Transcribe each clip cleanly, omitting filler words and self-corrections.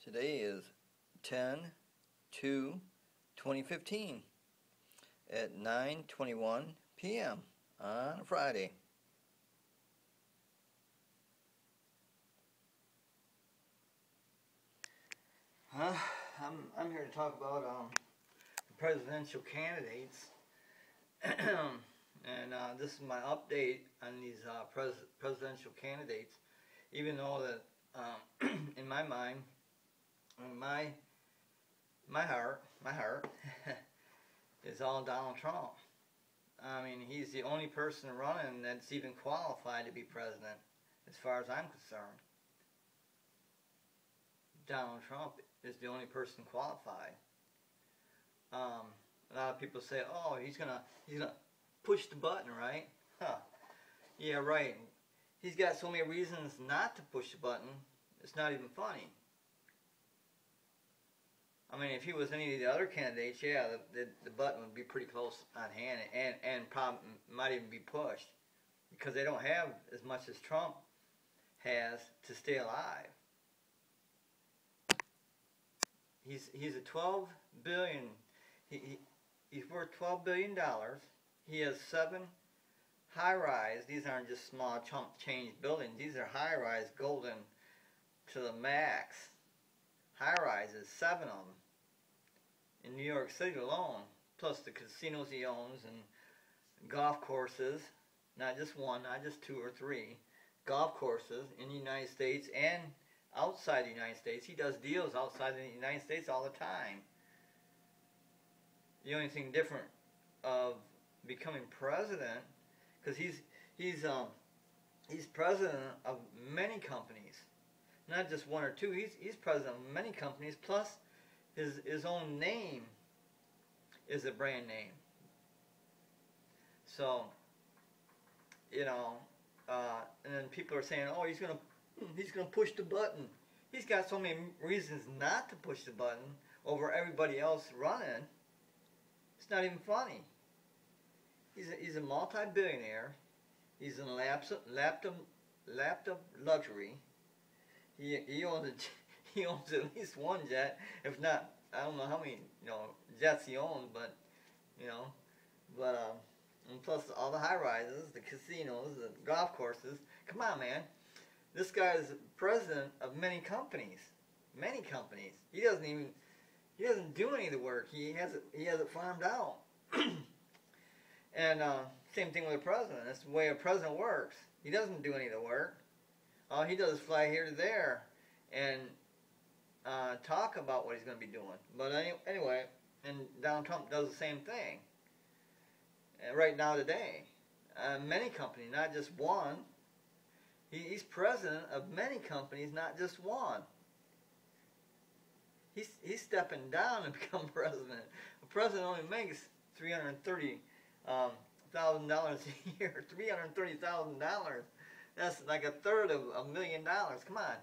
Today is 10/2/2015 at 9:21 p.m. on a Friday. I'm here to talk about presidential candidates, and this is my update on these presidential candidates. Even though that in my mind, my heart is all Donald Trump. I mean, he's the only person running that's even qualified to be president, as far as I'm concerned. Donald Trump is the only person qualified. A lot of people say, "Oh, he's gonna push the button, right?" Huh? Yeah, right. He's got so many reasons not to push the button. It's not even funny. I mean, if he was any of the other candidates, yeah, the button would be pretty close on hand, and probably might even be pushed, because they don't have as much as Trump has to stay alive. He's a 12 billion. He's worth $12 billion. He has 7 high-rise. These aren't just small chump change buildings. These are high-rise, golden to the max. High-rises, 7 of them in New York City alone, plus the casinos he owns and golf courses. Not just one, not just 2 or 3 golf courses in the United States and outside the United States. He does deals outside the United States all the time. The only thing different of becoming president, because he's president of many companies, not just 1 or 2. He's president of many companies, plus his own name is a brand name. So, you know, and then people are saying, "Oh, he's gonna push the button." He's got so many reasons not to push the button over everybody else running. It's not even funny. He's a multi-billionaire. He's in laptop luxury. He owns at least 1 jet, if not, I don't know how many jets he owns, but and plus all the high rises, the casinos, the golf courses. Come on, man. This guy is president of many companies. Many companies. He doesn't do any of the work. He has it farmed out. And same thing with the president. That's the way a president works. He doesn't do any of the work. All he does is fly here to there and talk about what he's going to be doing. But anyway, and Donald Trump does the same thing. Right now today, many companies, not just one. He's president of many companies, not just one. He's stepping down and become president. A president only makes $330,000 a year. $330,000. That's like 1/3 of $1 million. Come on,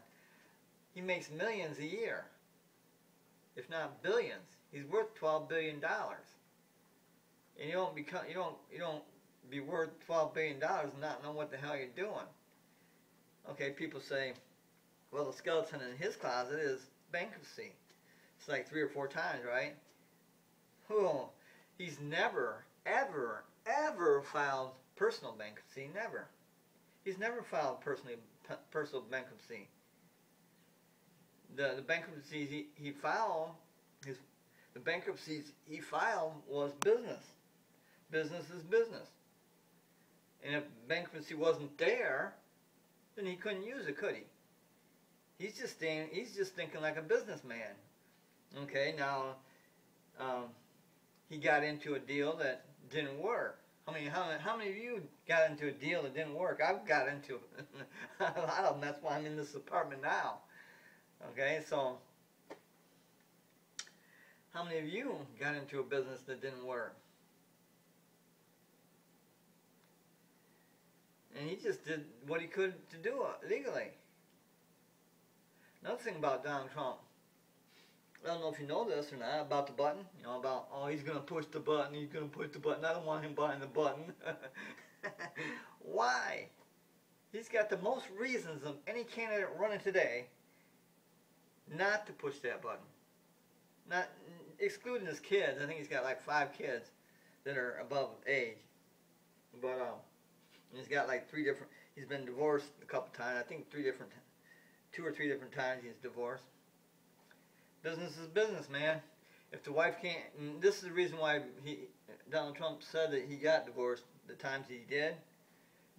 he makes millions a year, if not billions. He's worth $12 billion, and you don't be worth $12 billion and not know what the hell you're doing. Okay, people say, well, the skeleton in his closet is bankruptcy. It's like 3 or 4 times, right? Oh, he's never, ever, ever filed personal bankruptcy. Never. He's never filed personal bankruptcy. The bankruptcies he filed, the bankruptcies he filed was business. Business is business. And if bankruptcy wasn't there, then he couldn't use it, could he? He's just thinking like a businessman. Okay, now he got into a deal that didn't work. How many of you got into a deal that didn't work? I've got into a lot of them. That's why I'm in this apartment now. Okay, so how many of you got into a business that didn't work? And he just did what he could to do it legally. Another thing about Donald Trump, I don't know if you know this or not, about the button. About, oh, he's going to push the button, he's going to push the button. I don't want him behind the button. Why? He's got the most reasons of any candidate running today not to push that button. Not excluding his kids. I think he's got like 5 kids that are above age. But he's got like 3 different. He's been divorced a couple times. I think 2 or 3 different times he's divorced. Business is business, man. If the wife can't, and this is the reason why Donald Trump said that he got divorced the times he did,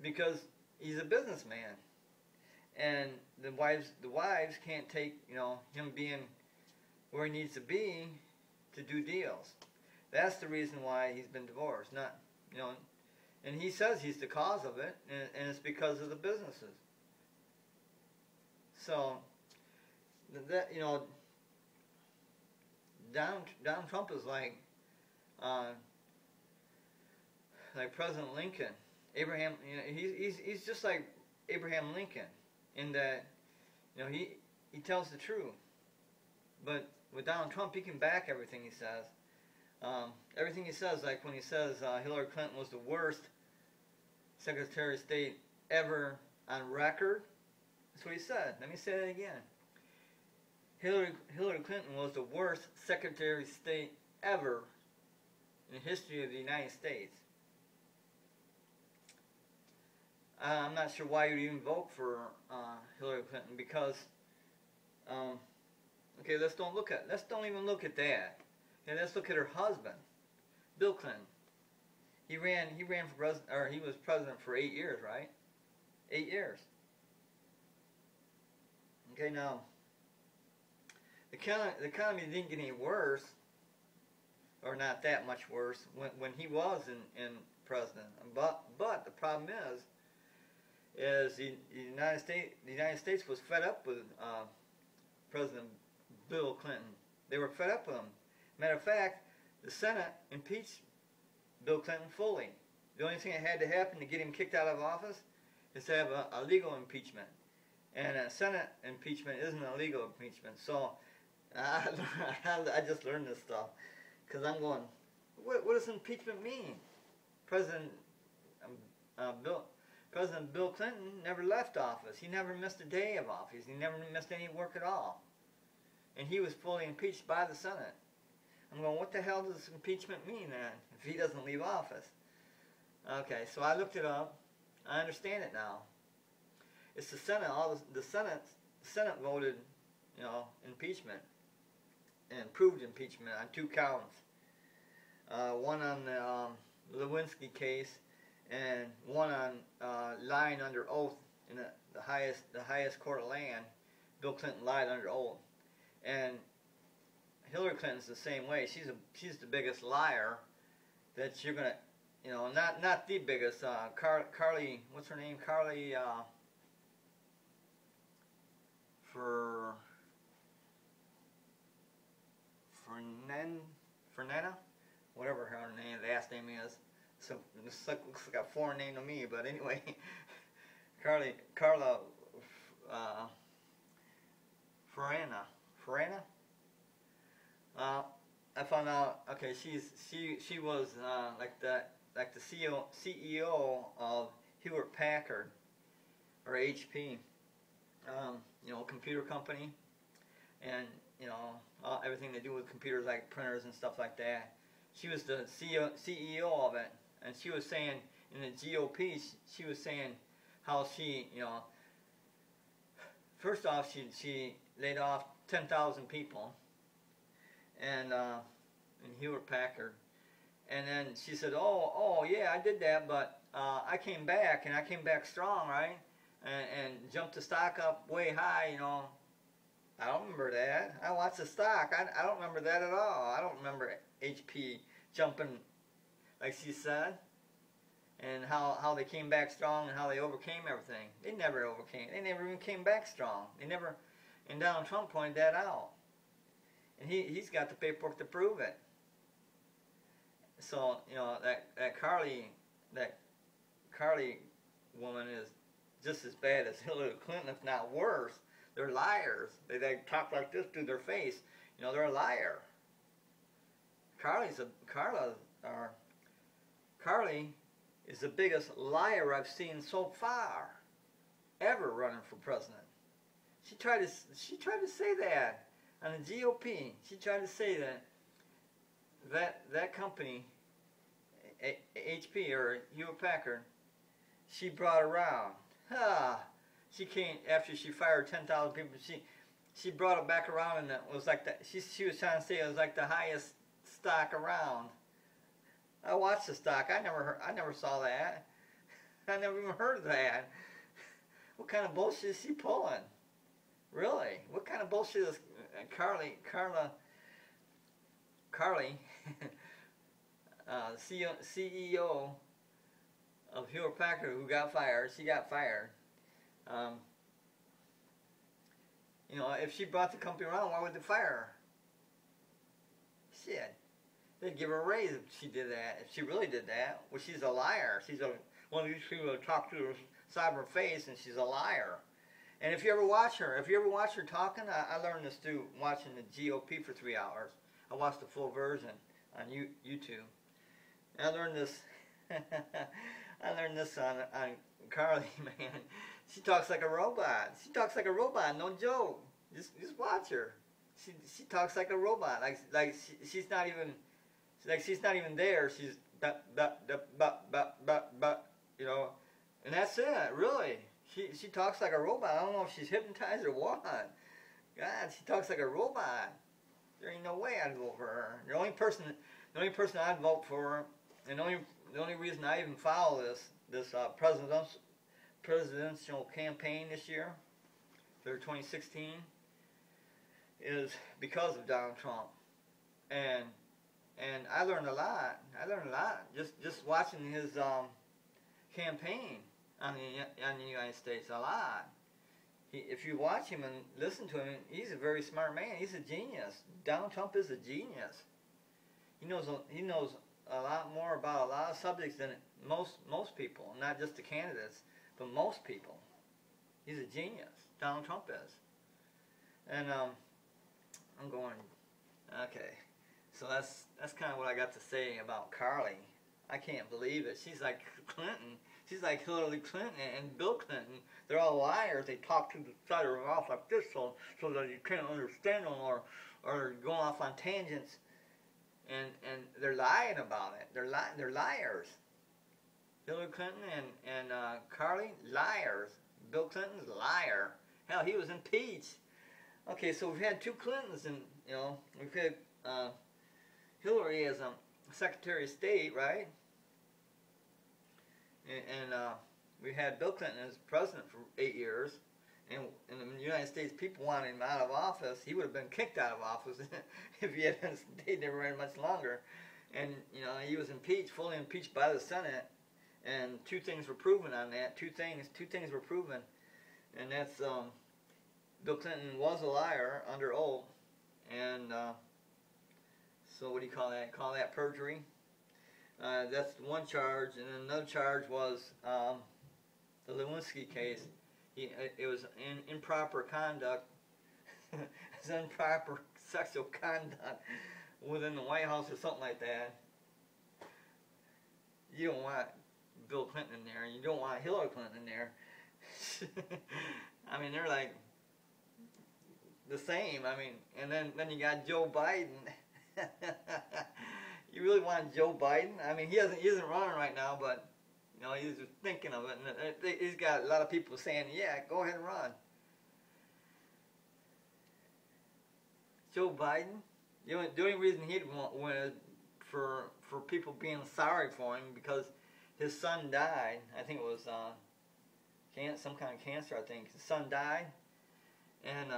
because he's a businessman, and the wives can't take him being where he needs to be to do deals. That's the reason why he's been divorced. Not and he says he's the cause of it, and it's because of the businesses. So that Donald Trump is like President Lincoln, Abraham. He's just like Abraham Lincoln in that he tells the truth. But with Donald Trump, he can back everything he says. Everything he says, like when he says Hillary Clinton was the worst Secretary of State ever on record. That's what he said. Let me say that again. Hillary Clinton was the worst Secretary of State ever in the history of the United States. I'm not sure why you'd even vote for Hillary Clinton, because okay, let's don't even look at that. Okay, let's look at her husband, Bill Clinton. He ran for president, or he was president for 8 years, right? 8 years. Okay, now the economy didn't get any worse, or not that much worse, when he was in president. But the problem is the United States was fed up with President Bill Clinton. They were fed up with him. Matter of fact, the Senate impeached Bill Clinton fully. The only thing that had to happen to get him kicked out of office is to have a legal impeachment. And a Senate impeachment isn't a legal impeachment. So I just learned this stuff because I'm going, what does impeachment mean? President Bill Clinton never left office. He never missed a day of office. He never missed any work at all. And he was fully impeached by the Senate. I'm going, what the hell does impeachment mean then if he doesn't leave office? Okay, so I looked it up. I understand it now. It's the Senate. The Senate voted, impeachment and approved impeachment on 2 counts. One on the Lewinsky case, and one on lying under oath in the highest court of land. Bill Clinton lied under oath, and Hillary Clinton's the same way. She's the biggest liar that you're gonna, not the biggest. Carly, what's her name? Carly Fernanda, whatever her last name is. So this looks like a foreign name to me, but anyway, Carla Farina. I found out. Okay, she was like the CEO of Hewlett Packard, or HP, computer company, and everything to do with computers, like printers and stuff like that. She was the CEO of it, and she was saying in the GOP, she was saying how she, first off, she laid off 10,000 people, and in Hewlett Packard, and then she said, oh yeah, I did that, but I came back, and I came back strong, right, and jumped the stock up way high, I don't remember that. I watched the stock. I don't remember that at all. I don't remember HP jumping like she said, and how they came back strong and how they overcame everything. They never overcame. They never even came back strong. They never. And Donald Trump pointed that out, and he's got the paperwork to prove it. So that Carly woman is just as bad as Hillary Clinton, if not worse. They're liars. They talk like this to their face. They're a liar. Carly is the biggest liar I've seen so far, ever running for president. She tried to say that. on the GOP. She tried to say that company, HP or Hewlett Packard, she brought around. She came after she fired 10,000 people. She brought it back around, and it was like that. She was trying to say it was like the highest stock around. I watched the stock. I never saw that. I never even heard of that. What kind of bullshit is she pulling? Really? What kind of bullshit is Carly, CEO of Hewlett Packard, who got fired? She got fired. You know, if she brought the company around, why would they fire her? Shit. They'd give her a raise if she did that. If she really did that, well, she's a liar. She's one of these people that talk to her cyber face, and she's a liar. And if you ever watch her talking, I learned this through watching the GOP for 3 hours. I watched the full version on YouTube. And I learned this. I learned this on Carly, man. She talks like a robot. She talks like a robot, no joke. Just watch her. She talks like a robot. She's not even there. She's you know, and that's it. Really, she talks like a robot. I don't know if she's hypnotized or what. God, she talks like a robot. There ain't no way I'd vote for her. The only person I'd vote for, and the only reason I even follow this presidential campaign this year, for 2016, is because of Donald Trump. And I learned a lot. Just watching his campaign on the United States. A lot. If you watch him and listen to him, he's a very smart man. He's a genius. Donald Trump is a genius. He knows a lot more about a lot of subjects than most people, not just the candidates, but most people. He's a genius. Donald Trump is. And I'm going, okay. So that's kind of what I got to say about Carly. I can't believe it. She's like Clinton. She's like Hillary Clinton and Bill Clinton. They're all liars. They talk to the side of their mouth like this so that you can't understand them, or going off on tangents. And they're lying about it. They're liars. Hillary Clinton and Carly, liars. Bill Clinton's a liar. Hell, he was impeached. Okay, so we've had two Clintons, and you know we've had Hillary as Secretary of State, right? And we had Bill Clinton as president for 8 years, and the United States people wanted him out of office. He would have been kicked out of office if he hadn't stayed there very much longer. And you know, he was impeached, fully impeached by the Senate, and two things were proven on that. Two things were proven, and that's Bill Clinton was a liar under oath, and so what do you call that? Call that perjury? That's one charge, and then another charge was the Lewinsky case. It was improper conduct. It's improper sexual conduct within the White House or something like that. You don't want Bill Clinton in there, and you don't want Hillary Clinton in there. I mean, they're like the same. I mean, and then you got Joe Biden. You really want Joe Biden? I mean, he isn't running right now, but you know, he's just thinking of it, and he's got a lot of people saying, "Yeah, go ahead and run." Joe Biden, the only reason he'd win is for people being sorry for him because his son died. I think it was some kind of cancer. I think his son died, and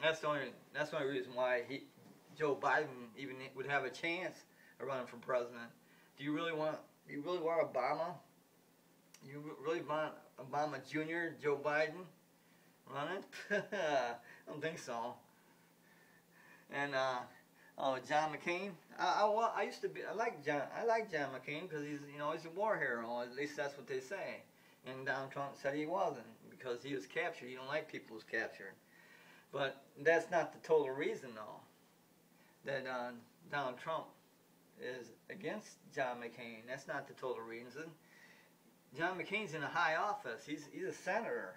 that's the only reason why Joe Biden even would have a chance of running for president. Do you really want Obama? You really want Obama Jr., Joe Biden running? I don't think so. And John McCain. I like John McCain because he's a war hero. At least that's what they say. And Donald Trump said he wasn't because he was captured. He don't like people who's captured. But that's not the total reason, though, that Donald Trump is against John McCain. That's not the total reason. John McCain's in a high office. He's a senator.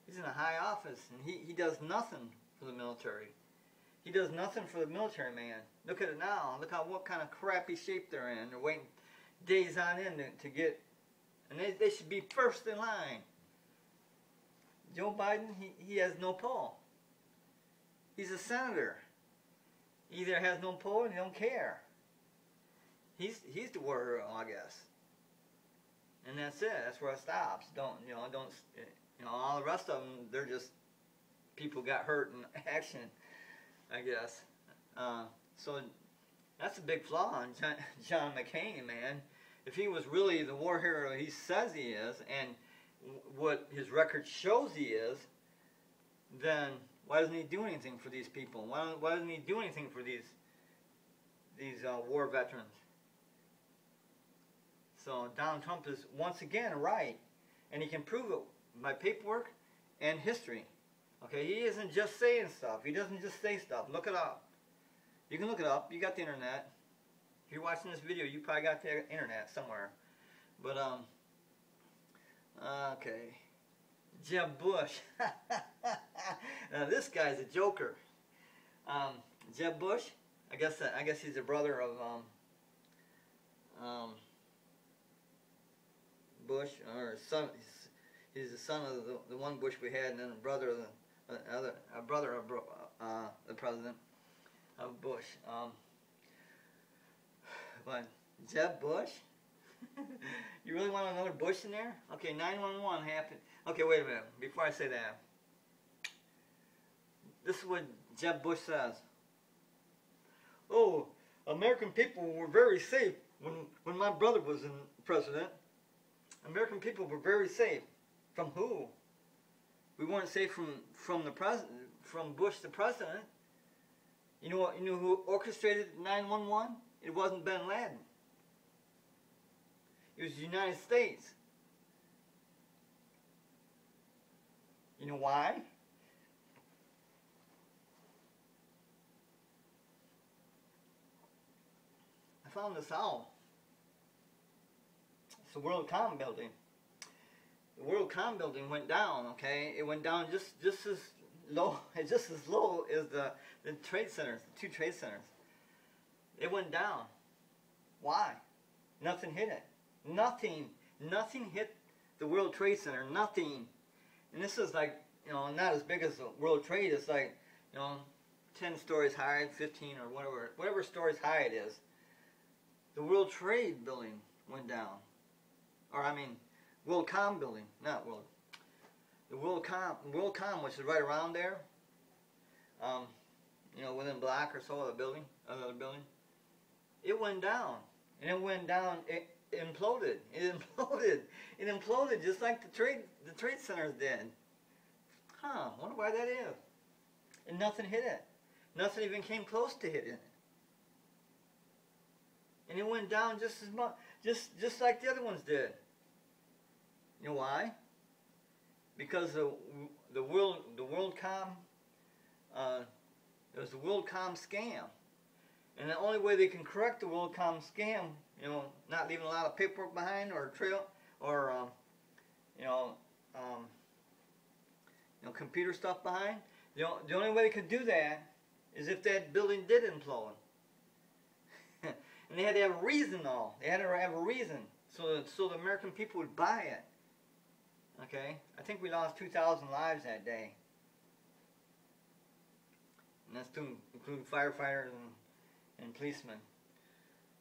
He's in a high office, and he does nothing for the military. He does nothing for the military man. Look at it now. Look at what kind of crappy shape they're in. They're waiting days on end to get, and they should be first in line. Joe Biden, he has no pull. He's a senator. He either has no pull and he don't care. He's the war hero, I guess. And that's it. That's where it stops. Don't all the rest of them, they're just people got hurt in action, I guess. So that's a big flaw in John McCain, man. If he was really the war hero he says he is, and what his record shows he is, then why doesn't he do anything for these people? Why doesn't he do anything for these war veterans? So Donald Trump is once again right, and he can prove it by paperwork and history. Okay, he isn't just saying stuff. He doesn't just say stuff. Look it up. You can look it up. You got the internet. If you're watching this video, you probably got the internet somewhere. But okay, Jeb Bush. Now this guy's a joker. Jeb Bush. I guess he's a brother of Bush, or son. He's the son of the one Bush we had, and then a brother of the president of Bush. But Jeb Bush? You really want another Bush in there? Okay, 911 happened. Okay, wait a minute. Before I say that, this is what Jeb Bush says. Oh, American people were very safe when my brother was in president. American people were very safe. From who? We weren't safe from the president, from Bush the president. You know what? You know who orchestrated 911? It wasn't bin Laden. It was the United States. You know why? I found this out. It's the World Common Building. The World Common Building went down. Okay, it went down just as low as the trade centers, the two trade centers. It went down. Why? Nothing hit it. Nothing hit the World Trade Center. Nothing. And this is like, not as big as the World Trade. It's like, 10 stories high, 15 or whatever stories high it is. The World Trade Building went down. World Com Building, not World. The World Com, which is right around there. Within a block or so of the building, another building. It went down, and it went down. It imploded. It imploded. It imploded just like the trade centers did. Huh? Wonder why that is. And nothing hit it. Nothing even came close to hitting it. And it went down just as much, just like the other ones did. You know why? Because the WorldCom, it was the WorldCom scam, and the only way they can correct the WorldCom scam, not leaving a lot of paperwork behind or trail or computer stuff behind. The only way they could do that is if that building did implode. And they had to have a reason, though. They had to have a reason so the American people would buy it. Okay? I think we lost 2,000 lives that day. And that's to include firefighters and policemen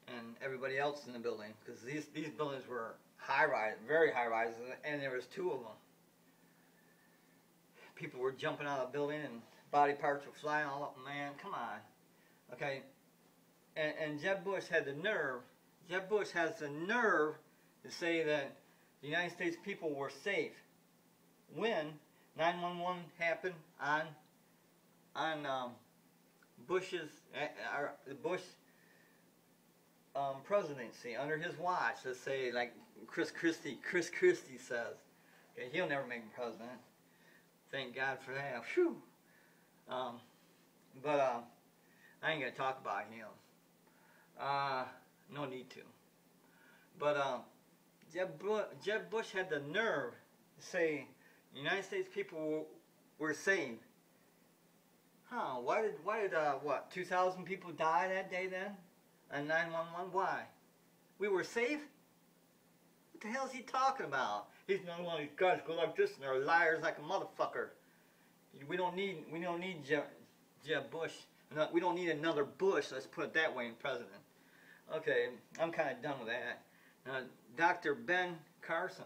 and everybody else in the building. Because these buildings were high-rise, very high-rises, and there was 2 of them. People were jumping out of the building and body parts were flying all up. Man, come on. Okay? And Jeb Bush had the nerve, Jeb Bush has the nerve to say that the United States people were safe when 911 happened on Bush's, the Bush presidency, under his watch. Let's say, like Chris Christie says. Okay, he'll never make a president. Thank God for that. Whew. But I ain't gonna talk about him. No need to. But Jeb Bush had the nerve to say the United States people were saved Huh? Why did what 2,000 people die that day then? On 911? Why? We were safe? What the hell is he talking about? He's not one of these guys go like this and they're liars like a motherfucker. We don't need Jeb Bush. No, we don't need another Bush. Let's put it that way in president. Okay, I'm kind of done with that. Dr. Ben Carson.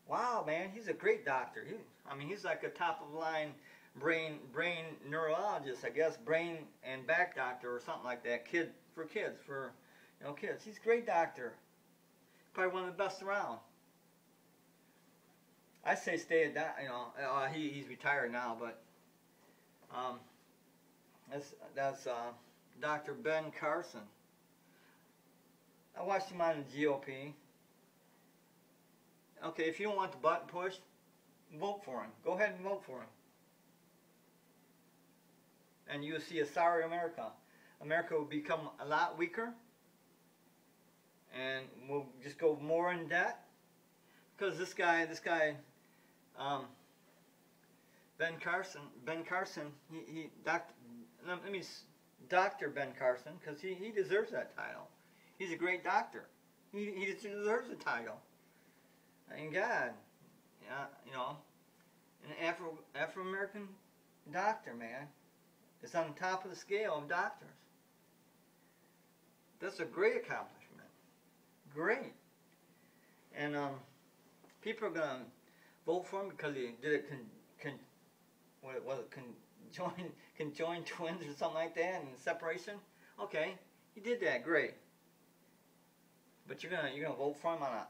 Wow, man, he's a great doctor. I mean, he's like a top of the line brain neurologist, I guess, brain and back doctor or something like that. Kids. He's a great doctor. Probably one of the best around. I say stay a doctor. He's retired now, but that's Dr. Ben Carson. I watched him on the GOP. Okay, if you don't want the button pushed, vote for him. Go ahead and vote for him. And you'll see a sorry America. America will become a lot weaker. And we'll just go more in debt. Because this guy, Ben Carson, Dr. Ben Carson, because he deserves that title. He's a great doctor. He deserves the title. And God, an Afro-American doctor, man. It's on top of the scale of doctors. That's a great accomplishment. Great. And people are going to vote for him because he did it conjoined twins or something like that, and separation. Okay, he did that. Great. But you're gonna vote for him on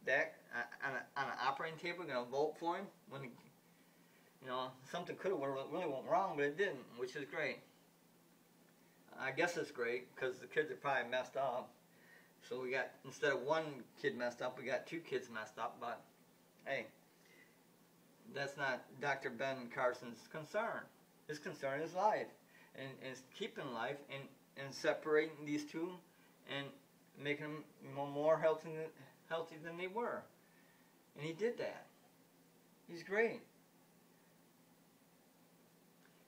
an operating table. You're gonna vote for him when something could have really went wrong, but it didn't, which is great. I guess it's great because the kids are probably messed up. So we got, instead of one kid messed up, we got two kids messed up. But hey, that's not Dr. Ben Carson's concern. His concern is life, and keeping life, and separating these two, and making them more healthy than they were. And he did that. He's great.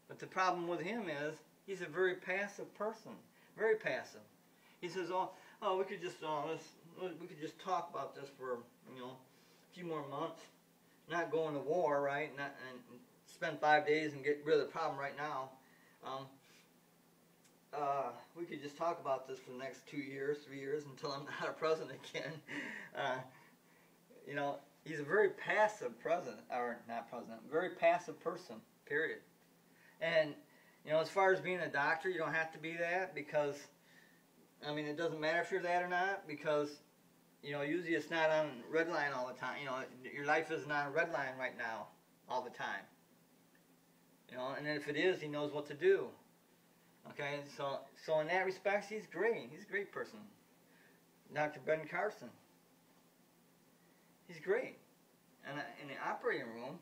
But the problem with him is he's a very passive person. Very passive. He says, "Oh, we could just we could just talk about this for a few more months, not go into war, right? And spend 5 days and get rid of the problem right now. We could just talk about this for the next 2 years, 3 years until I'm not a president again." He's a very passive president, or not president, very passive person, period. And, as far as being a doctor, you don't have to be that, because, it doesn't matter if you're that or not, because, usually it's not on red line all the time. Your life isn't on a red line right now all the time. And if it is, he knows what to do. Okay, so in that respect, he's great. He's a great person. Dr. Ben Carson. He's great. And in the operating room,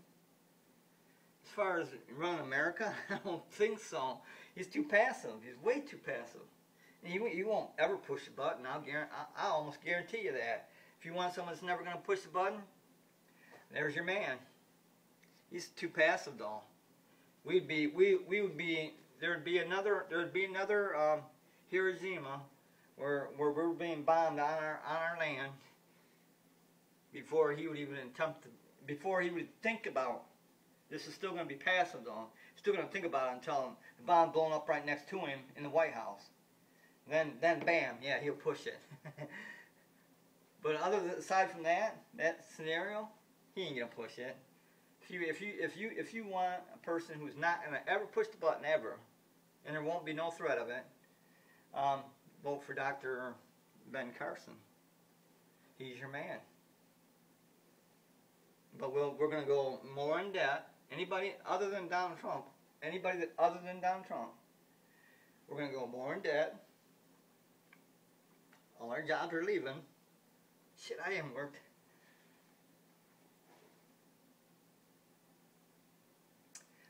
as far as running America, I don't think so. He's too passive. He's way too passive. And you won't ever push the button. I almost guarantee you that. If you want someone that's never going to push the button, there's your man. He's too passive, though. There would be another Hiroshima where we're being bombed on our land before he would even before he would think about. This is still going to be passive, though. Still going to think about it until the bomb blowing up right next to him in the White House. Then bam, yeah, he'll push it. But aside from that scenario, he ain't gonna push it. If you want a person who's not gonna ever push the button ever, and there won't be no threat of it, vote for Dr. Ben Carson. He's your man. But we're gonna go more in debt. Anybody other than Donald Trump, we're gonna go more in debt. All our jobs are leaving. Shit, I haven't worked.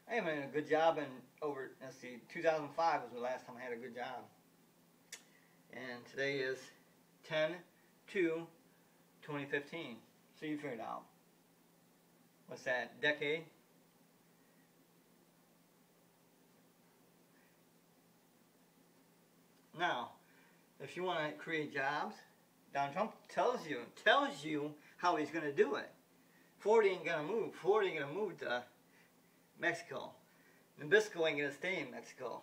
I haven't had a good job in 2005 was the last time I had a good job. And today is 10/2/2015. So you figured out. What's that, decade? Now, if you want to create jobs, Donald Trump tells you how he's going to do it. Ford ain't going to move. Ford ain't going to move to Mexico. Nabisco ain't going to stay in Mexico.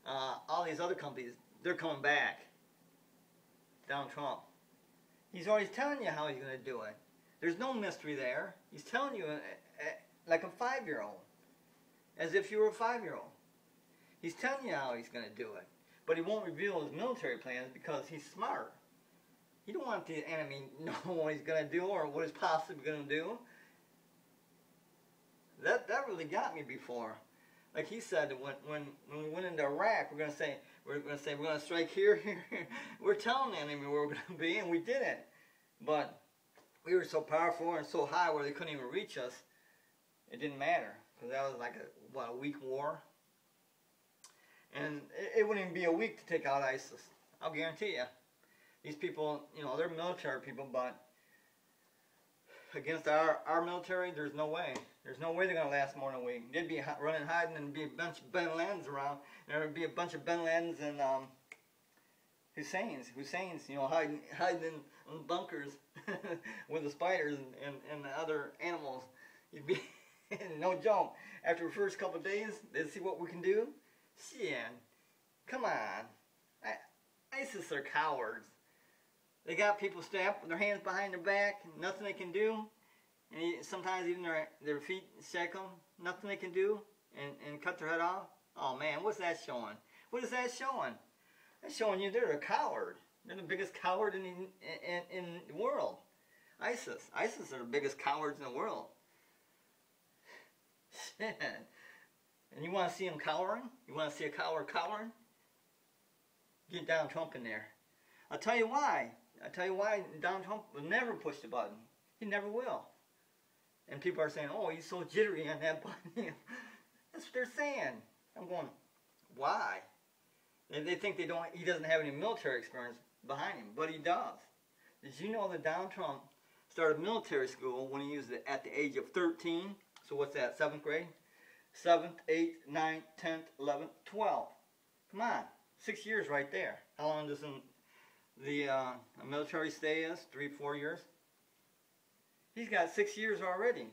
All these other companies, they're coming back. Donald Trump. He's already telling you how he's going to do it. There's no mystery there. He's telling you like a 5-year-old. As if you were a 5-year-old. He's telling you how he's going to do it. But he won't reveal his military plans because he's smart. He don't want the enemy to know what he's going to do or what he's possibly going to do. That really got me before. Like he said, when we went into Iraq, we're going to say we're going to strike here. We're telling the enemy where we're going to be, and we did it. But we were so powerful and so high where they couldn't even reach us. It didn't matter because that was like a week war. And it wouldn't even be a week to take out ISIS. I'll guarantee you. These people, they're military people, but against our military, there's no way. There's no way they're going to last more than a week. They'd be running, hiding, and be a bunch of bin Ladens around. There would be a bunch of bin Ladens and Husseins, hiding in bunkers with the spiders and the other animals. You'd be, no joke. After the first couple of days, they'd see what we can do. Shit, come on. ISIS are cowards. They got people strapped with their hands behind their back, nothing they can do. And sometimes even their feet shake them, nothing they can do, and cut their head off. Oh man, what's that showing? What is that showing? That's showing you they're a coward. They're the biggest coward in the world. ISIS are the biggest cowards in the world. Shit. And you want to see them cowering? You want to see a coward cowering? Get Donald Trump in there. I'll tell you why. Donald Trump will never push the button. He never will. And people are saying, oh, he's so jittery on that button. That's what they're saying. I'm going, why? And they think he doesn't have any military experience behind him, but he does. Did you know that Donald Trump started military school when he was at the age of 13? So what's that, 7th grade? 7th, 8th, 9th, 10th, 11th, 12th. Come on, 6 years right there. How long does the military stay is? 3-4 years? He's got 6 years already.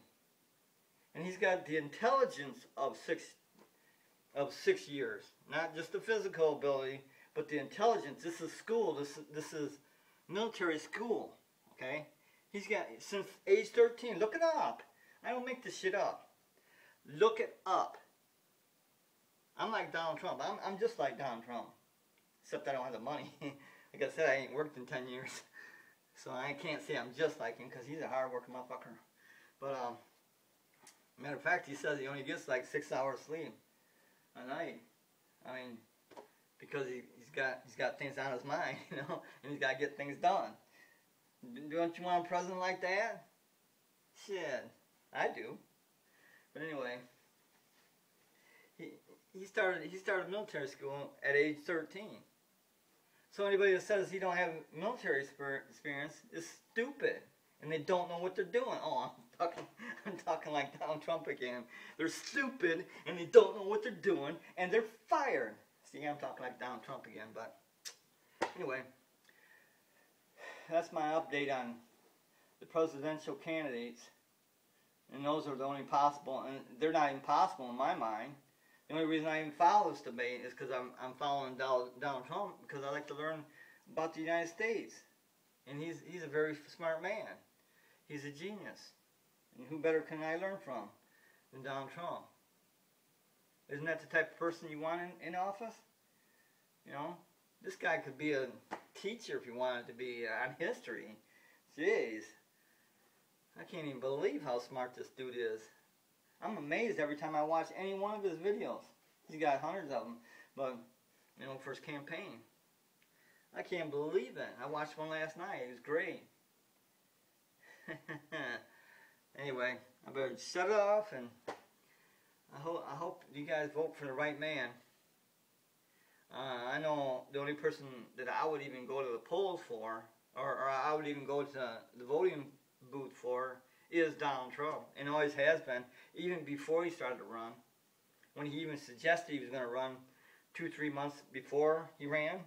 And he's got the intelligence of six years. Not just the physical ability, but the intelligence. This is school. This is military school. Okay? He's got, since age 13, look it up. I don't make this shit up. Look it up. I'm like Donald Trump. I'm just like Donald Trump. Except I don't have the money. Like I said, I ain't worked in 10 years. So I can't say I'm just like him because he's a hard-working motherfucker. But, matter of fact, he says he only gets like 6 hours sleep a night. I mean, because he's got things on his mind, and he's got to get things done. Don't you want a president like that? Shit, I do. But anyway, he started military school at age 13. So anybody that says he don't have military experience is stupid, and they don't know what they're doing. Oh, I'm talking like Donald Trump again. They're stupid, and they don't know what they're doing, and they're fired. See, I'm talking like Donald Trump again, but anyway, that's my update on the presidential candidates. And those are the only possible, and they're not even possible in my mind. The only reason I even follow this debate is because I'm following Donald Trump because I like to learn about the United States. And he's a very smart man. He's a genius. And who better can I learn from than Donald Trump? Isn't that the type of person you want in office? This guy could be a teacher if he wanted to be on history. Jeez. I can't even believe how smart this dude is. I'm amazed every time I watch any one of his videos. He's got hundreds of them, but, for his campaign. I can't believe it. I watched one last night. It was great. Anyway, I better shut it off, and I hope you guys vote for the right man. I know the only person that I would even go to the polls for, or I would even go to the voting booth for, is Donald Trump, and always has been, even before he started to run. When he even suggested he was going to run 2-3 months before he ran,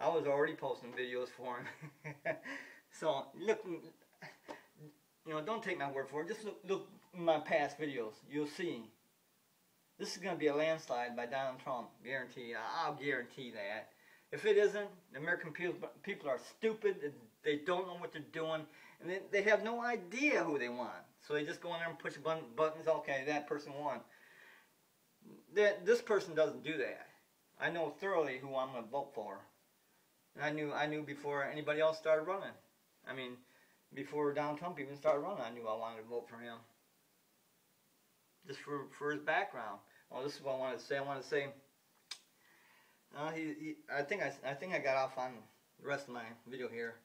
I was already posting videos for him. So look, don't take my word for it. Just look my past videos. You'll see. This is going to be a landslide by Donald Trump. Guarantee. I'll guarantee that. If it isn't, the American people are stupid. They don't know what they're doing. And they have no idea who they want. So they just go in there and push buttons. Okay, that person won. This person doesn't do that. I know thoroughly who I'm going to vote for. And I knew before anybody else started running. I mean, before Donald Trump even started running, I knew I wanted to vote for him. Just for his background. Well, this is what I wanted to say. I wanted to say, I think I got off on the rest of my video here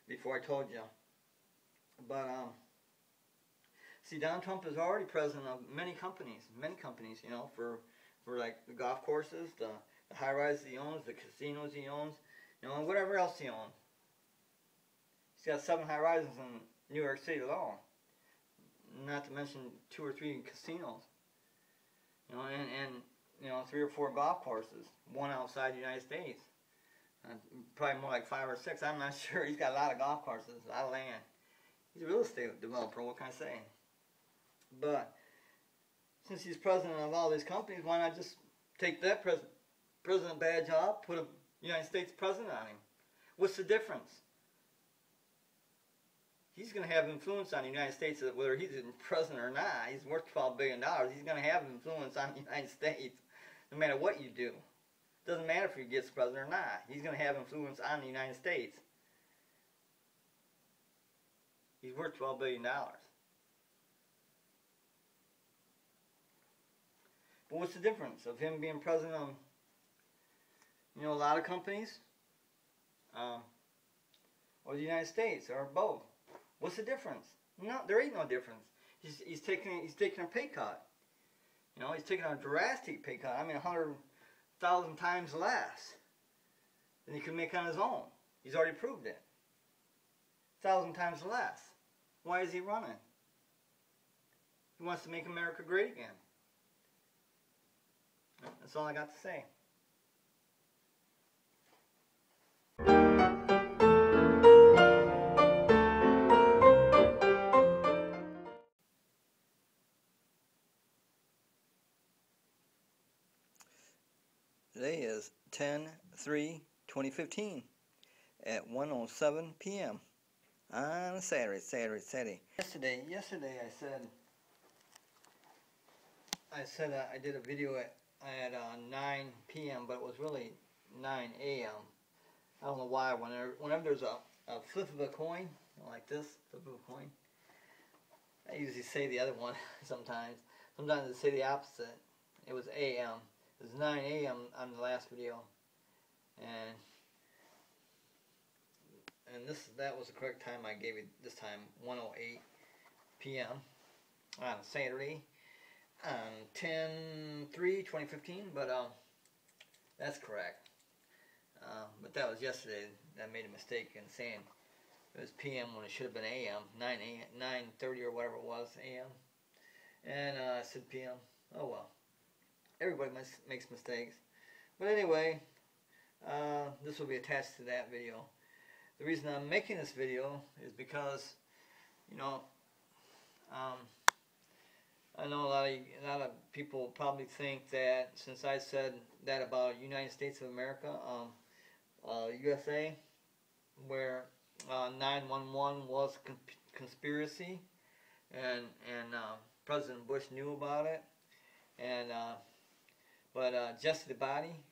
before I told you. But see, Donald Trump is already president of many companies, for like the golf courses, the high rises he owns, the casinos he owns, and whatever else he owns. He's got 7 high rises in New York City alone. Not to mention 2 or 3 casinos. And 3 or 4 golf courses, 1 outside the United States. Probably more like 5 or 6. I'm not sure. He's got a lot of golf courses, a lot of land. He's a real estate developer. What can I say? But since he's president of all these companies, why not just take that president badge off, put a United States president on him? What's the difference? He's going to have influence on the United States, whether he's president or not. He's worth $12 billion. He's going to have influence on the United States, no matter what you do. Doesn't matter if he gets president or not. He's going to have influence on the United States. He's worth $12 billion. But what's the difference of him being president of, a lot of companies, or the United States, or both? What's the difference? No, there ain't no difference. He's taking a pay cut. He's taking a drastic pay cut. I mean, 100,000 times less than he could make on his own. He's already proved it. 1,000 times less. Why is he running? He wants to make America great again. That's all I got to say. Today is 10/3/2015 at 1:07 p.m. on Saturday. Yesterday I said I did a video at 9 p.m. but it was really 9 a.m. I don't know why. Whenever there's a flip of a coin like this, flip of a coin, I usually say the other one sometimes. Sometimes I say the opposite. It was a.m. It was 9 a.m. on the last video, and that was the correct time I gave it this time, 1:08 p.m. on Saturday, on 10/3/2015. But that's correct. But that was yesterday. I made a mistake in saying it was p.m. when it should have been a.m. 9:30 or whatever it was a.m. And I said p.m. Oh well. Everybody makes mistakes. But anyway, this will be attached to that video. The reason I'm making this video is because, I know a lot of people probably think that since I said that about United States of America, USA, where 9/11 was conspiracy, and President Bush knew about it, and but Jesse the Body,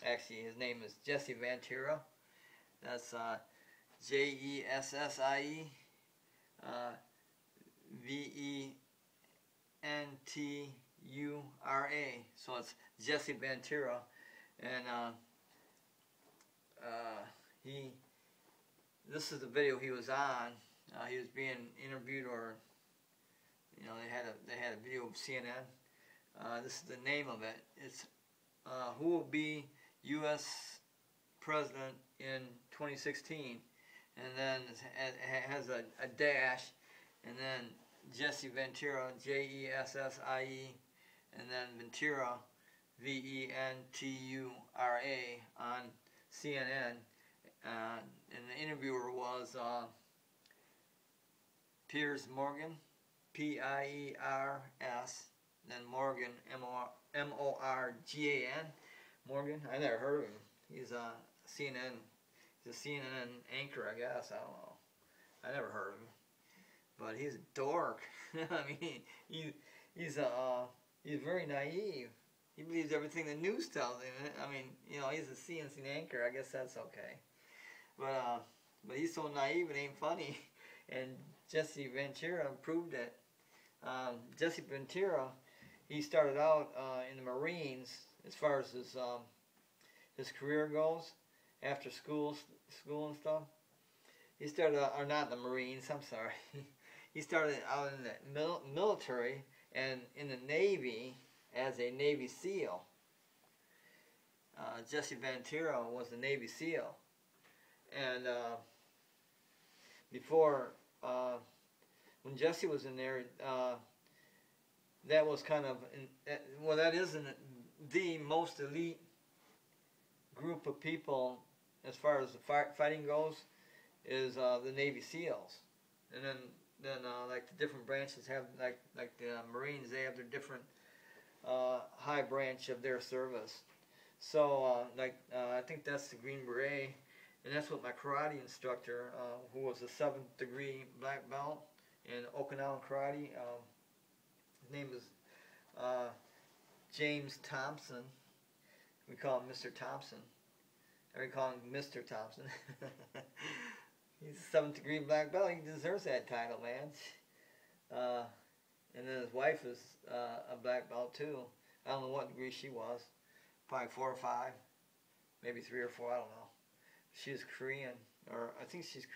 actually his name is Jesse Ventura. That's Jessie Ventura. So it's Jesse Ventura, and this is the video he was on. He was being interviewed, or they had a video of CNN. This is the name of it. It's who will be U.S. President in 2016, and then it has a dash, and then Jesse Ventura, Jessie, and then Ventura, Ventura, on CNN, and the interviewer was Piers Morgan, Piers, then Morgan, Morgan, Morgan. I never heard of him. He's a CNN. He's a CNN anchor, I guess. I don't know. I never heard of him, but he's a dork. I mean, he's very naive. He believes everything the news tells him. I mean, you know, he's a CNN anchor. I guess that's okay. But he's so naive it ain't funny. And Jesse Ventura proved it. Jesse Ventura, he started out in the Marines as far as his career goes after school and stuff. He started out, or not in the Marines, I'm sorry. He started out in the military and in the Navy as a Navy SEAL. Jesse Ventura was a Navy SEAL. And before, when Jesse was in there, that was kind of, well, that isn't the most elite group of people as far as the fighting goes, is the Navy SEALs. And then like the different branches have, like the Marines, they have their different high branch of their service. So I think that's the Green Beret, and that's what my karate instructor, who was a 7th degree black belt in Okinawan karate, his name is James Thompson. We call him Mr. Thompson. Or we call him Mr. Thompson. He's a 7th degree black belt. He deserves that title, man. And then his wife is a black belt too. I don't know what degree she was. Probably 4 or 5, maybe 3 or 4. I don't know. She's Korean, or I think she's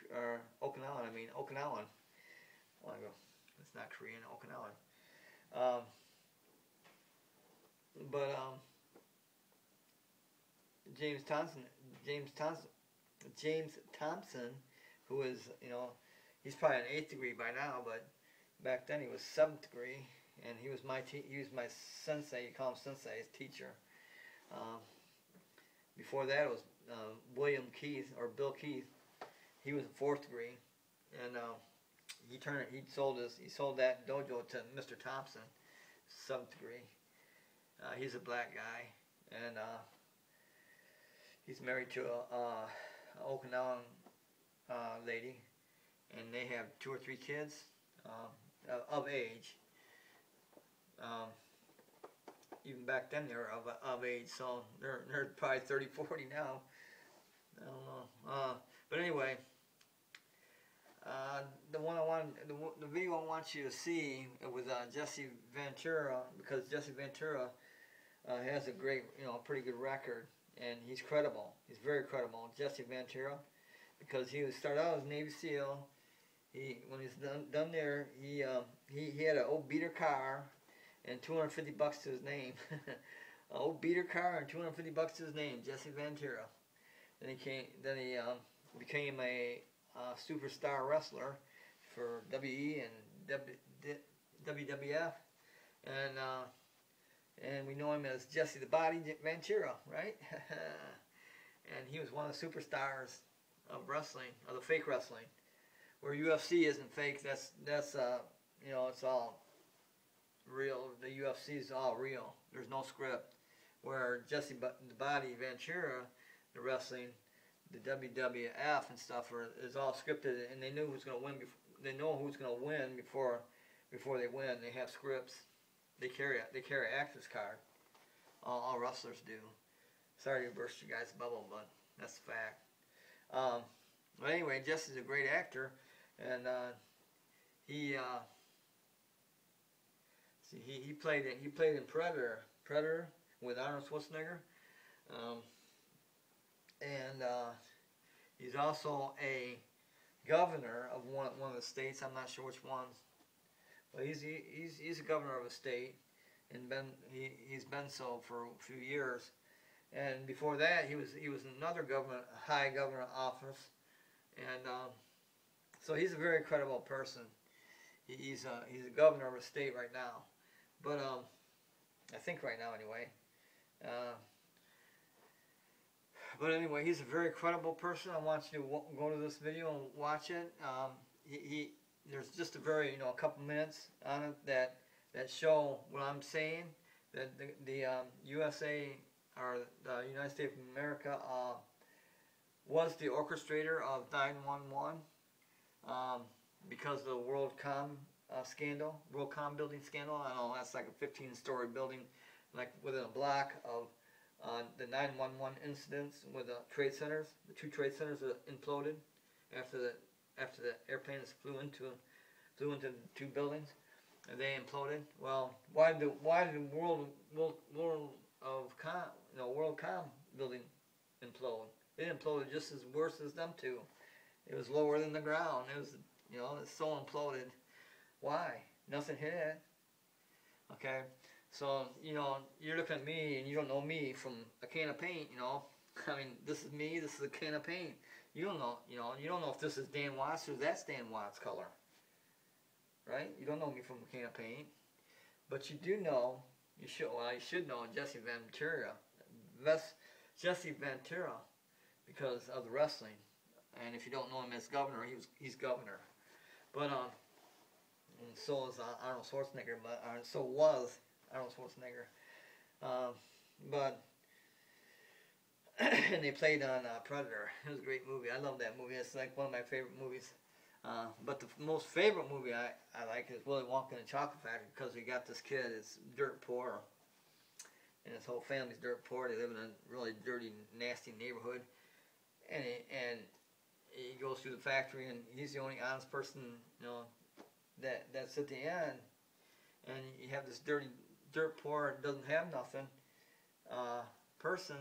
Okinawan. I mean Okinawan. Well, I go. It's not Korean. Okinawan. James Thompson, who is, you know, he's probably an 8th degree by now, but back then he was 7th degree, and he was my sensei. You call him sensei, his teacher. Before that it was William Keith, or Bill Keith. He was a 4th degree, and he sold that dojo to Mr. Thompson, 7th degree. He's a black guy, and he's married to a Okinawan lady, and they have 2 or 3 kids of age. Even back then they were of age, so they're probably 30, 40 now. I don't know. But anyway, the video I want you to see, it was Jesse Ventura, because Jesse Ventura has a great, pretty good record, and he's credible. He's very credible, Jesse Ventura, because he started out as Navy SEAL. When he's done there, he had an old beater car and $250 to his name. An old beater car and $250 to his name, Jesse Ventura. Then he became a superstar wrestler for WE and WWF, and we know him as Jesse the Body Ventura, right? And he was one of the superstars of wrestling, of the fake wrestling, where UFC isn't fake. That's it's all real. The UFC is all real. There's no script. Where Jesse the Body Ventura, the wrestling, the WWF and stuff is all scripted, and they knew who's going to win. They know who's going to win before they win. They have scripts. They carry actors card. All wrestlers do. Sorry to burst you guys' bubble, but that's the fact. But anyway, Jesse's a great actor, and he played in Predator with Arnold Schwarzenegger, and he's also a governor of one of the states. I'm not sure which ones, but he's a governor of a state, and he's been so for a few years. And before that, he was another high government office, and so he's a very credible person. He's a governor of a state right now, but I think right now anyway. But anyway, he's a very credible person. I want you to go to this video and watch it. There's just a very, a couple minutes on it that show what I'm saying. That the USA, or the United States of America, was the orchestrator of 9/11 because of the WorldCom scandal, WorldCom building scandal. I don't know, that's like a 15-story building, like within a block of the 9/11 incidents with the trade centers. The two trade centers that imploded after the airplanes flew into the two buildings, and they imploded. Well, why did the WorldCom building implode? It imploded just as worse as them two. It was lower than the ground. It was, it's so imploded. Why? Nothing hit it. Okay, so you're looking at me and you don't know me from a can of paint. I mean, this is me. This is a can of paint. You don't know. You don't know if this is Dan Watts or that's Dan Watts' color. Right? You don't know me from a can of paint, but you do know. You should know Jesse Ventura. Jesse Ventura, because of the wrestling. And if you don't know him as governor, he's governor. But and so is Arnold Schwarzenegger. But so was Arnold Schwarzenegger. But and they played on Predator. It was a great movie. I love that movie. It's like one of my favorite movies. But the most favorite movie I like is Willy Wonka and the Chocolate Factory, because we got this kid. It's dirt poor, and his whole family's dirt poor. They live in a really dirty, nasty neighborhood, and he goes through the factory, and he's the only honest person, that's at the end. And you have this dirty, dirt poor, doesn't have nothing person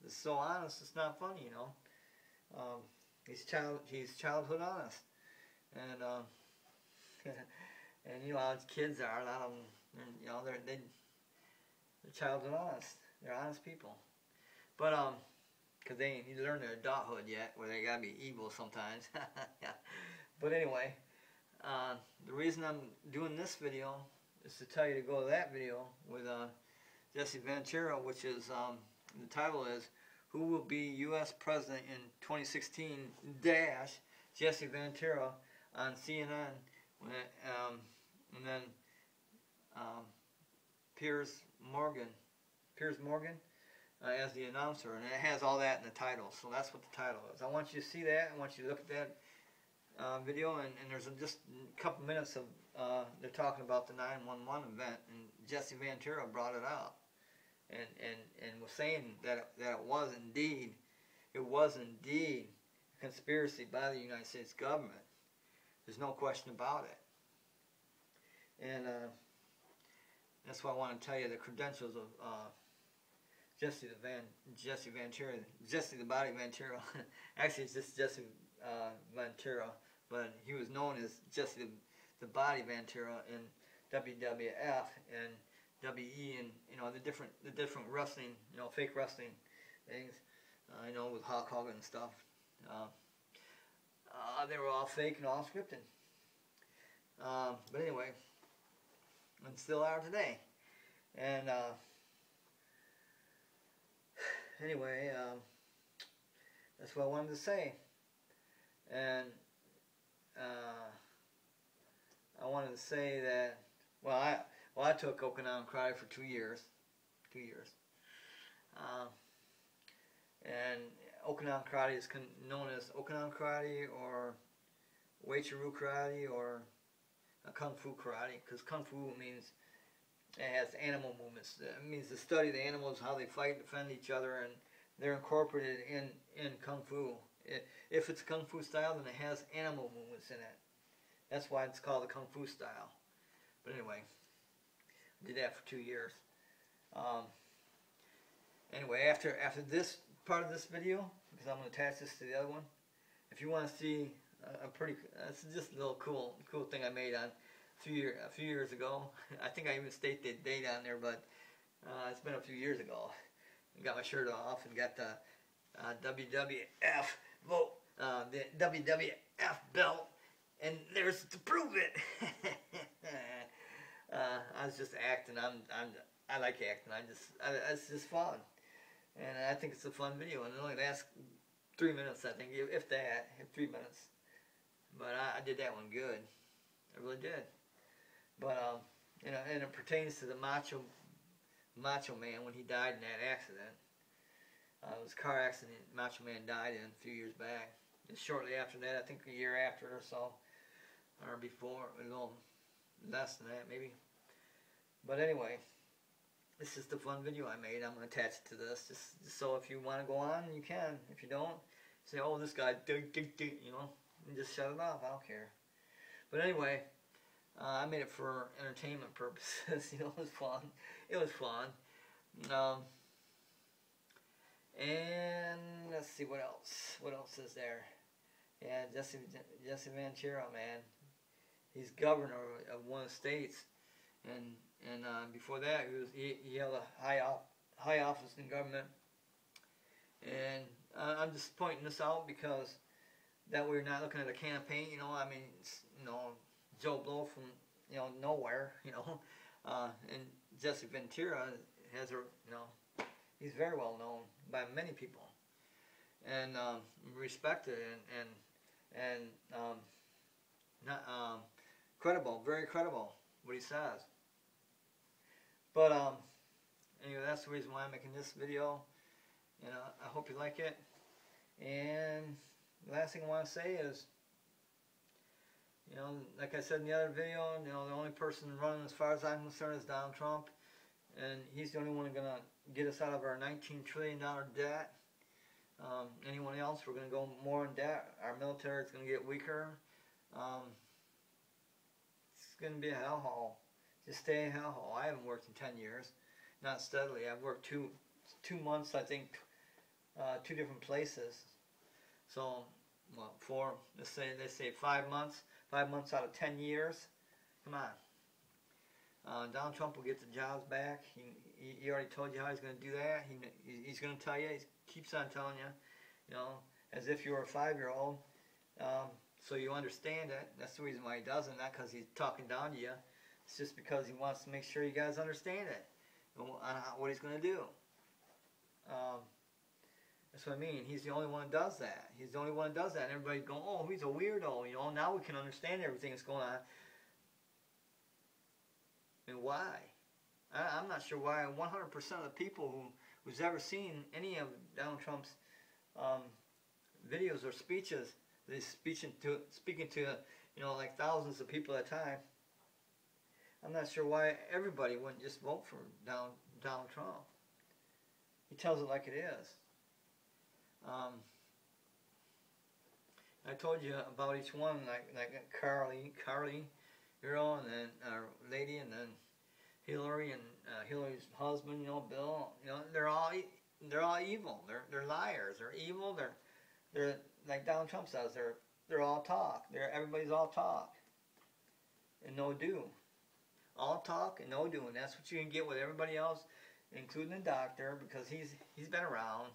that's so honest. It's not funny, He's childhood honest, and and how kids are. A lot of them, they're childhood honest. They're honest people, but because they ain't learned their adulthood yet, where they gotta be evil sometimes. But anyway, the reason I'm doing this video is to tell you to go to that video with Jesse Ventura, which is the title is "Who Will Be U.S. President in 2016?" Jesse Ventura on CNN, and then Piers Morgan as the announcer, and it has all that in the title. So that's what the title is. I want you to see that. I want you to look at that video, and there's just a couple minutes of they're talking about the 9/11 event, and Jesse Ventura brought it out, and was saying that it was indeed a conspiracy by the United States government. There's no question about it, and that's why I want to tell you the credentials of Jesse the Body Ventura. Actually, it's just Jesse Ventura, but he was known as Jesse the Body Ventura in WWF and WE, and the different wrestling, fake wrestling things. With Hulk Hogan and stuff. They were all fake and all scripted. But anyway, and still are today. And anyway, that's what I wanted to say. And I wanted to say that, I took Okinawan karate for 2 years. 2 years. And Okinawan karate is known as Okinawan karate, or Uechi-ryu karate, or Kung Fu karate, because Kung Fu means it has animal movements. It means the study of the animals, how they fight, defend each other, and they're incorporated in Kung Fu. If it's Kung Fu style, then it has animal movements in it. That's why it's called the Kung Fu style. But anyway, I did that for 2 years. Anyway, after this part of this video, because I'm going to attach this to the other one, if you want to see it's just a little cool thing I made on a few years ago. I think I even state the date on there, but it's been a few years ago. I got my shirt off and got the WWF vote, the WWF belt, and there's to prove it. I was just acting. I like acting. It's just fun, And I think it's a fun video, and it only lasts 3 minutes, I think, if that, 3 minutes. But I did that one good. I really did. But you know, and it pertains to the Macho Man when he died in that accident. It was a car accident Macho Man died in a few years back. And shortly after that, I think a year after or so, or before, a little less than that maybe. But anyway, this is the fun video I made. I'm going to attach it to this, just so if you want to go on, you can. If you don't, say, oh, this guy, you know, and just shut it off. I don't care. But anyway, I made it for entertainment purposes. You know, it was fun. It was fun. And let's see what else. What else is there? Yeah, Jesse Ventura, man. He's governor of one of the states, and before that he held a high office in government. And I'm just pointing this out because that we're not looking at a campaign. You know, I mean, you know, Joe Blow from, you know, nowhere. You know, and Jesse Ventura has a, you know, he's very well known by many people, and respected and not credible, very credible what he says. But anyway, that's the reason why I'm making this video, and I hope you like it. And the last thing I want to say is, you know, like I said in the other video, you know, the only person running as far as I'm concerned is Donald Trump, and he's the only one going to get us out of our $19 trillion debt. Anyone else, we're going to go more in debt. Our military is going to get weaker. It's going to be a hellhole. Just stay a hellhole. I haven't worked in 10 years, not steadily. I've worked two months, I think, 2 different places. So, well, they say 5 months. 5 months out of 10 years. Come on. Donald Trump will get the jobs back. He already told you how he's going to do that. He's going to tell you. He keeps on telling you, you know, as if you were a 5-year-old. So you understand it. That's the reason why he doesn't. Not because he's talking down to you. It's just because he wants to make sure you guys understand it and what he's going to do. That's what I mean. He's the only one who does that. He's the only one who does that. And everybody's going, oh, he's a weirdo. You know, now we can understand everything that's going on. And why? I'm not sure why 100% of the people who's ever seen any of Donald Trump's videos or speeches, they're speaking to, you know, like thousands of people at a time. I'm not sure why everybody wouldn't just vote for Donald Trump. He tells it like it is. I told you about each one, like Carly, you know, and then our lady, and then Hillary, and Hillary's husband, you know, Bill. You know, they're all evil. They're liars. They're evil. They're like Donald Trump says. They're all talk. Everybody's all talk and no do. All talk and no do, and that's what you can get with everybody else, including the doctor, because he's been around.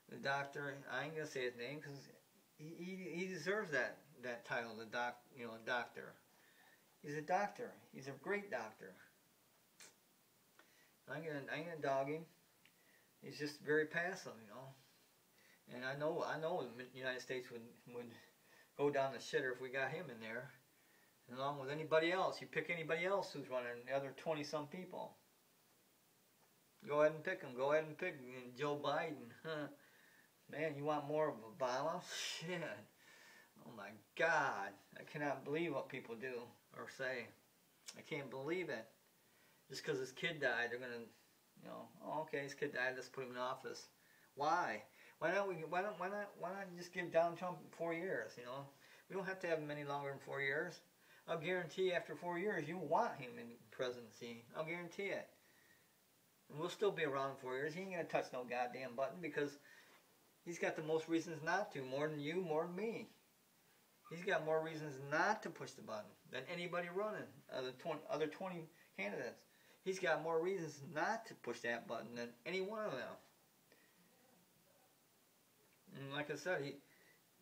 The doctor, I ain't gonna say his name because he deserves that title, doctor. He's a doctor. He's a great doctor. I ain't gonna dog him. He's just very passive, you know. And I know the United States would go down the shitter if we got him in there. And along with anybody else. You pick anybody else who's running, the other 20-some people. Go ahead and pick them. Go ahead and pick Joe Biden. Huh. Man, you want more of Obama? Shit. Oh my God. I cannot believe what people do or say. I can't believe it. Just because his kid died, they're going to, you know, oh, okay, his kid died, let's put him in office. Why? Why not just give Donald Trump 4 years, you know? We don't have to have him any longer than 4 years. I'll guarantee after 4 years you want him in presidency. I'll guarantee it. And we'll still be around in 4 years. He ain't going to touch no goddamn button because he's got the most reasons not to, more than you, more than me. He's got more reasons not to push the button than anybody running, other 20 candidates. He's got more reasons not to push that button than any one of them. And like I said,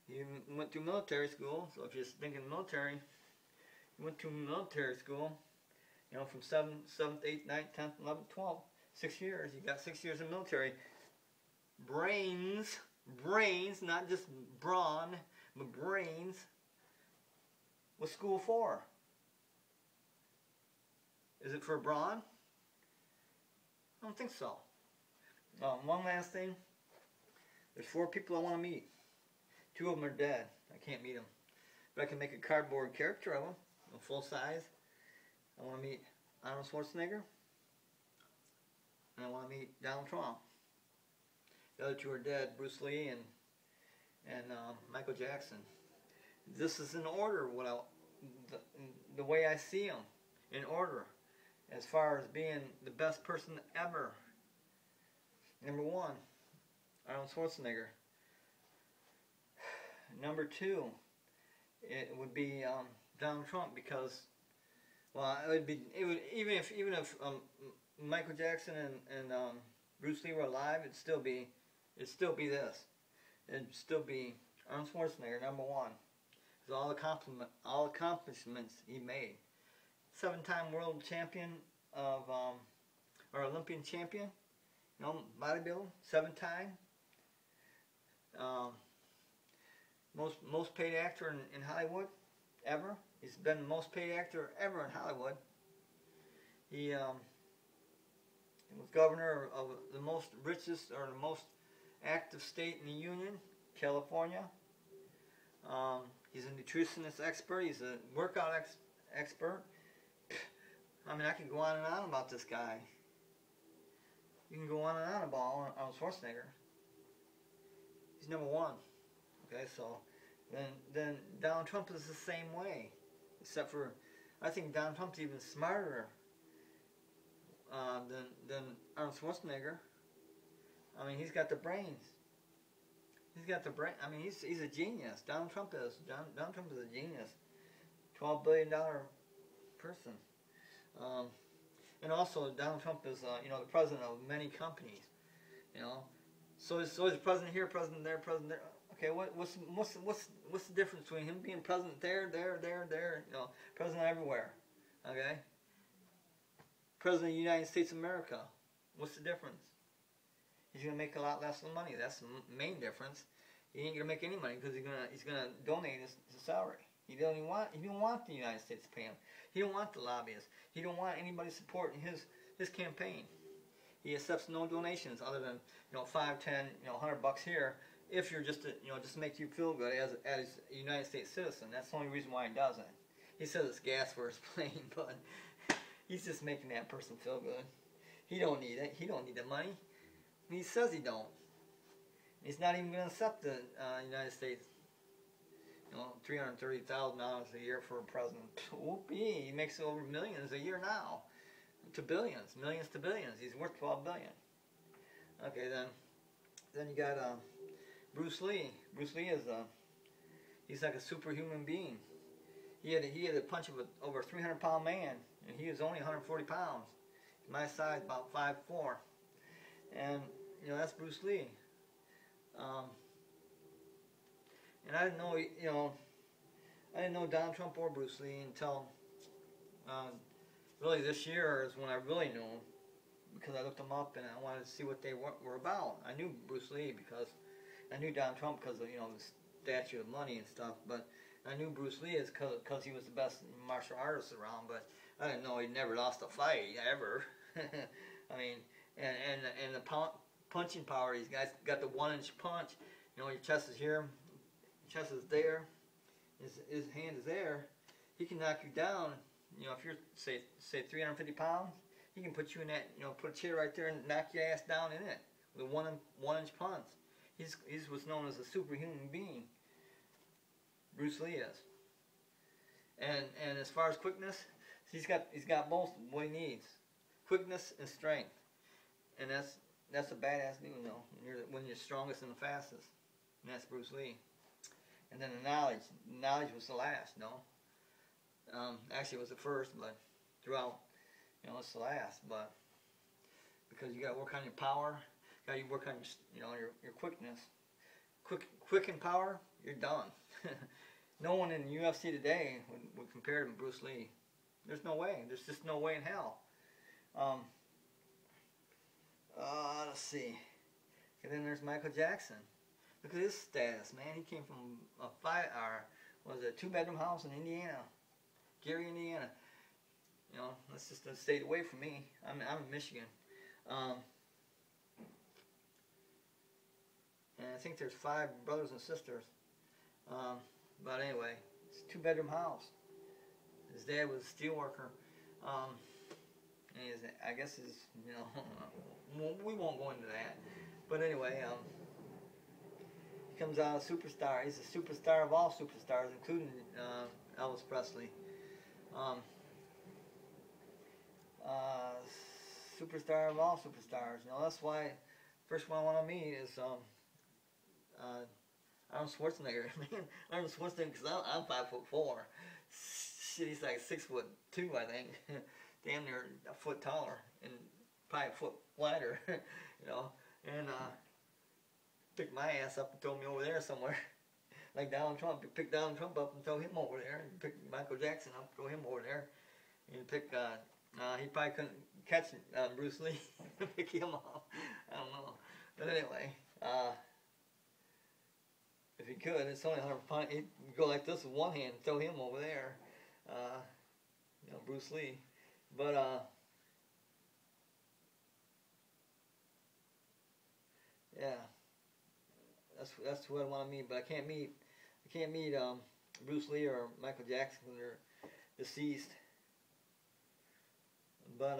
he went through military school, so if you're thinking military, he went to military school, you know, from 7th, 8th, 9th, 10th, 11th, 12th, 6 years. He got 6 years in military. brains, not just brawn, but brains. What's school for? Is it for brawn? I don't think so. One last thing. There's 4 people I want to meet. 2 of them are dead. I can't meet them. But I can make a cardboard character of them, full size. I want to meet Arnold Schwarzenegger. And I want to meet Donald Trump. The other 2 are dead, Bruce Lee and Michael Jackson. This is in order, the way I see them, in order, as far as being the best person ever. Number 1, Arnold Schwarzenegger. Number 2, it would be Donald Trump, because, well, even if Michael Jackson and Bruce Lee were alive, it'd still be this. It'd still be Arnold Schwarzenegger, number 1. Because all accomplishments he made. 7-time world champion of, or Olympian champion, bodybuilding, 7-time. Most paid actor in Hollywood ever. He's been the most paid actor ever in Hollywood. He was governor of the most richest, or the most active state in the Union, California. He's a nutritionist expert. He's a workout expert. I mean, I can go on and on about this guy. You can go on and on about Arnold Schwarzenegger. He's number 1. Okay, so then Donald Trump is the same way, except for I think Donald Trump's even smarter than Arnold Schwarzenegger. I mean, he's got the brains. He's got the brain. I mean, he's a genius. Donald Trump is. Donald Trump is a genius. $12 billion person. And also, Donald Trump is the president of many companies. So he's president here, president there, president there. Okay, what's the difference between him being president there, president everywhere? Okay. President of the United States of America. What's the difference? He's gonna make a lot less money. That's the main difference. He ain't gonna make any money because he's gonna donate his salary. He don't want the United States to pay him. He don't want the lobbyists. He don't want anybody supporting his campaign. He accepts no donations other than $5, $10, $100 here. If you're just to make you feel good as a United States citizen. That's the only reason why he does it. He says it's gas for his plane, but he's just making that person feel good. He don't need it. He don't need the money. He says he don't. He's not even going to accept the United States. $330,000 a year for a president. Whoopee! He makes over millions a year now. To billions, millions to billions. He's worth $12 billion. Okay, then you got Bruce Lee. Bruce Lee is he's like a superhuman being. He had a punch of over a 300-pound man, and he was only 140 pounds. My size, about 5'4". And that's Bruce Lee. And I didn't know, I didn't know Donald Trump or Bruce Lee until really this year is when I really knew him, because I looked them up and I wanted to see what they were about. I knew Bruce Lee because I knew Donald Trump because of the Statue of Money and stuff, but I knew Bruce Lee is because he was the best martial artist around. But I didn't know he never lost a fight ever. I mean, and the punching power. These guys got the 1-inch punch. Your chest is here, your chest is there, his hand is there. He can knock you down. If you're say 350 pounds, he can put you in that. Put a chair right there and knock your ass down in it with a 1-inch punch. He's what's known as a superhuman being. Bruce Lee is. And as far as quickness, he's got both what he needs, quickness and strength. And that's a badass dude, when you're strongest and the fastest. And that's Bruce Lee. And then the knowledge was the last, actually it was the first, but throughout, it's the last, but because you got to work on your power, got to work on your quickness. Quick in power, you're done. No one in the UFC today would compare him to Bruce Lee. There's no way. There's just no way in hell. Let's see. And then there's Michael Jackson. Look at his status, man. He came from a two-bedroom house in Indiana, Gary, Indiana. You know, that's just a state away from me. I'm in Michigan. And I think there's 5 brothers and sisters. But anyway, it's a 2-bedroom house. His dad was a steel worker. And I guess his, you know, we won't go into that. But anyway, he comes out a superstar. He's a superstar of all superstars, including Elvis Presley. Superstar of all superstars. You know, that's why first one I want to meet is Arnold Schwarzenegger. Man, Arnold Schwarzenegger, because I'm 5'4". Shit, he's like 6'2", I think. Damn near a foot taller and probably a foot wider, you know. And picked my ass up and throw me over there somewhere. Like Donald Trump. You pick Donald Trump up and throw him over there. You pick Michael Jackson up, throw him over there. You pick, he probably couldn't catch Bruce Lee. Pick him off. I don't know. But anyway, if he could, it's only 100 pounds. He'd go like this with one hand and throw him over there. You know, Bruce Lee. But, yeah. That's what I want to meet, but I can't meet Bruce Lee or Michael Jackson when they're deceased. But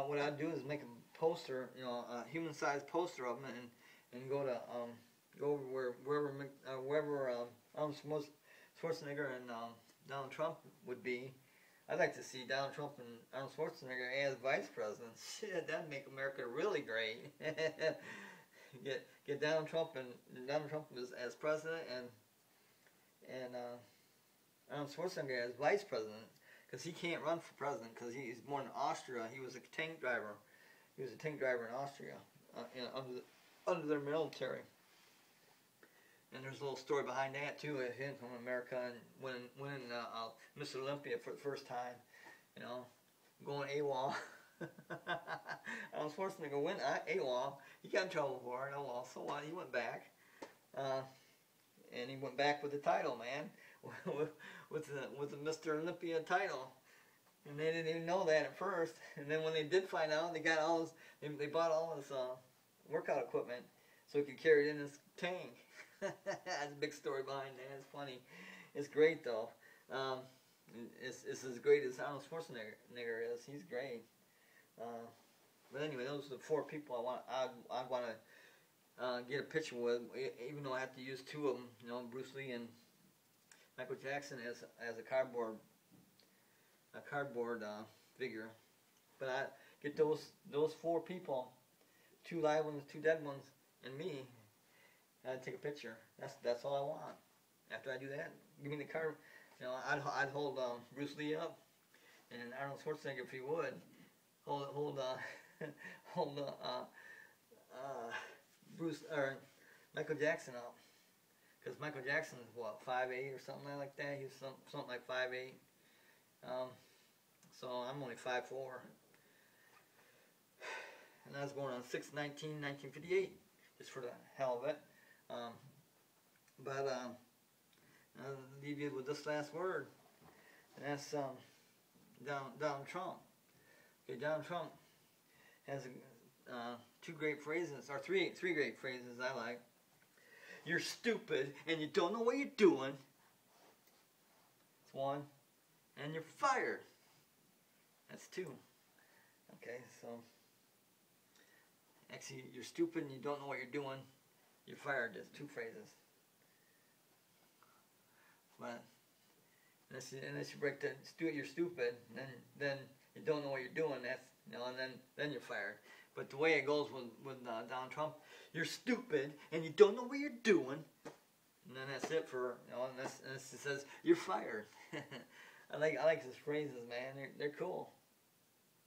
what I'd do is make a poster, you know, a human-sized poster of them, and go over wherever Arnold Schwarzenegger and Donald Trump would be. I'd like to see Donald Trump and Arnold Schwarzenegger as vice presidents. Shit, that'd make America really great. Get Donald Trump as president and Arnold Schwarzenegger as vice president, because he can't run for president because he's born in Austria. He was a tank driver. He was a tank driver in Austria, under their military. And there's a little story behind that too, of him from America and winning Mr. Olympia for the first time. You know, going AWOL. Arnold Schwarzenegger went AWOL. He got in trouble for it. Oh well, so what? He went back, and he went back with the title, man, with the Mr. Olympia title. And they didn't even know that at first. And then when they did find out, they got all his, they bought all his workout equipment so he could carry it in his tank. That's a big story behind that. It's funny. It's great though. It's as great as Arnold Schwarzenegger is. He's great. But anyway, those are the 4 people I'd want to get a picture with. Even though I have to use 2 of them. You know, Bruce Lee and Michael Jackson as a cardboard figure. But I get those 4 people, 2 live ones, 2 dead ones, and me. I'd take a picture. That's all I want. After I do that, give me the card. You know, I'd hold Bruce Lee up, and Arnold Schwarzenegger, if he would, hold Bruce or Michael Jackson up, because Michael Jackson is what, 5'8" or something like that. He was something like 5'8". So I'm only 5'4", and I was born on 6/19/1958, just for the hell of it. But I'll leave you with this last word, and that's Donald Trump. Okay, Donald Trump has 2 great phrases, or three great phrases I like. You're stupid and you don't know what you're doing. That's 1. And you're fired. That's 2. Okay, so actually, you're stupid and you don't know what you're doing. You're fired. There's 2 phrases. But unless you break the you're stupid, then you don't know what you're doing. That's, you know, and then you're fired. But the way it goes with Donald Trump, you're stupid and you don't know what you're doing, and then that's it for, you know, and it says you're fired. I like these phrases, man. They're cool.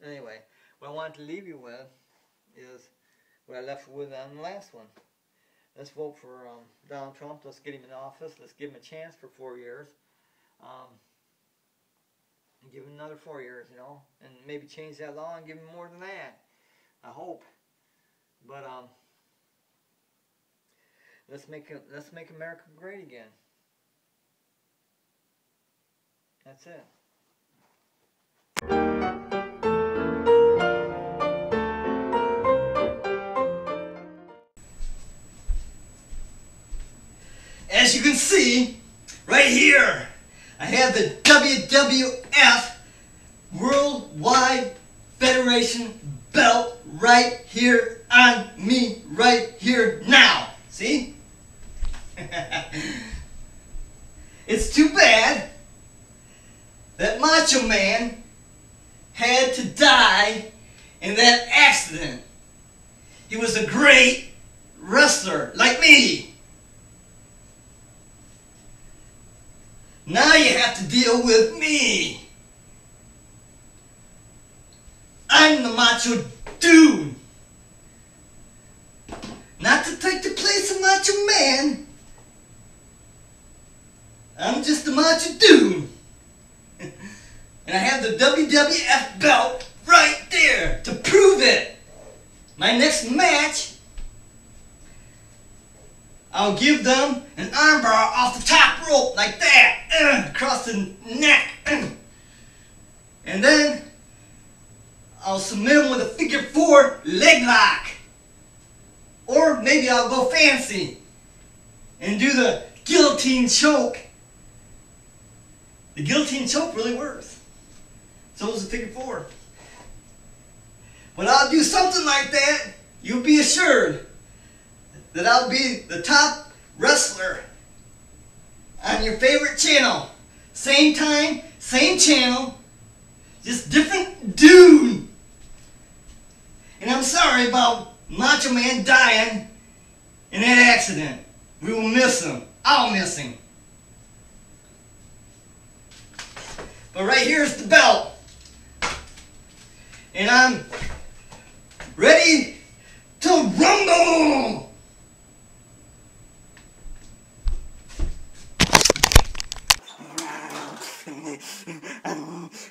Anyway, what I wanted to leave you with is what I left with on the last one. Let's vote for Donald Trump. Let's get him in office. Let's give him a chance for 4 years. And give him another 4 years, you know, and maybe change that law and give him more than that. I hope. But let's make America great again. That's it. As you can see, right here, I have the WWF Worldwide Federation belt right here on me, right here now. See? It's too bad that Macho Man had to die in that accident. He was a great wrestler like me. Now you have to deal with me. I'm the Macho Dude. Not to take the place of Macho Man. I'm just the Macho Dude. And I have the WWF belt right there to prove it. My next match, I'll give them an armbar off the top rope like that, across the neck. And then I'll submit them with a figure 4 leg lock. Or maybe I'll go fancy and do the guillotine choke. The guillotine choke really works. So does the figure 4. When I'll do something like that, you'll be assured that I'll be the top wrestler on your favorite channel. Same time, same channel, just different dude. And I'm sorry about Macho Man dying in that accident. We will miss him. I'll miss him. But right here's the belt. And I'm ready to rumble!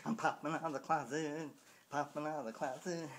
I'm popping out of the closet. Popping out of the closet.